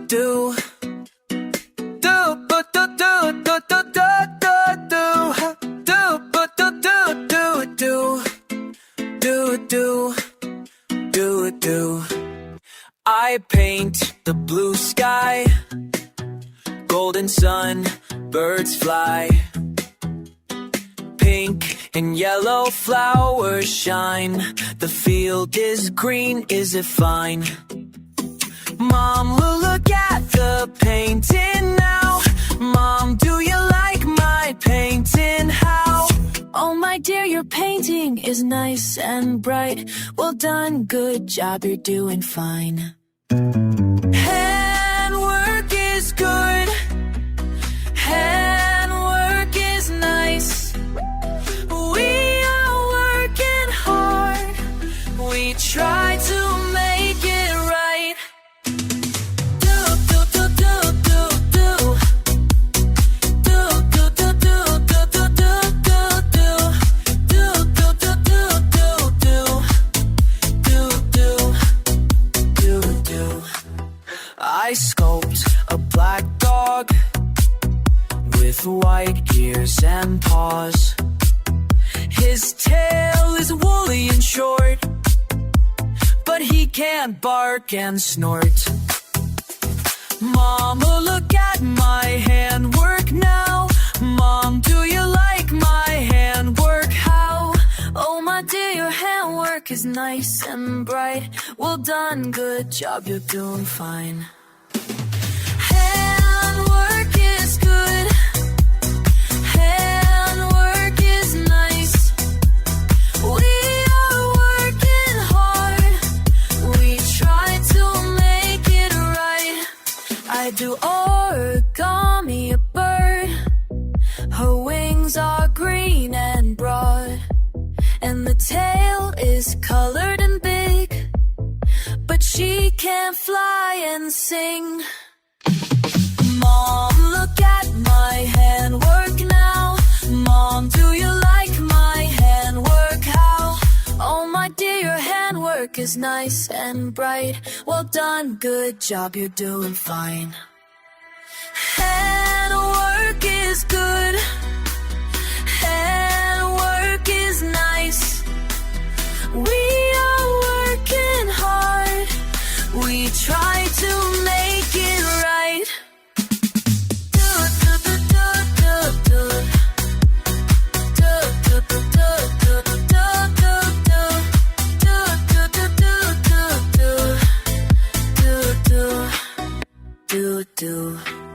do. I paint the blue sky, golden sun, birds fly. Pink and yellow flowers shine. The field is green, is it fine? Mom, look at the painting now. Mom, do you like my painting? How? Oh my dear, your painting is nice and bright. Well done, good job, you're doing fine. Handwork is good. Handwork is nice. We are working hard. We try to make it right. Do, do, do, do, do, do. Do, do, do, do, do, do, do, do. Do, do, do, do, do, do. Do, do. I sculpt a black dog with white ears and paws. His tail is woolly and short, but he can't bark and snort. Mama, look at my handwork now. Mom, do you like my handwork? How? Oh my dear, your handwork is nice and bright. Well done, good job, you're doing fine. Handwork is good. Handwork is nice. We are working hard. We try to make it right. I do origami, a bird. Her wings are green and broad, and the tail is colored and big, but she can't fly and sing. Mom, look at my handwork now. Mom, do you like my handwork? How? Oh my dear, your handwork is nice and bright. Well done, good job, you're doing fine. Handwork is good. Handwork is nice. We are working hard. We try to make it right. Do, do, do, do, do, do. Do, do, do, do, do, do, do. Do, do, do, do, do, do. Do, do, do, do.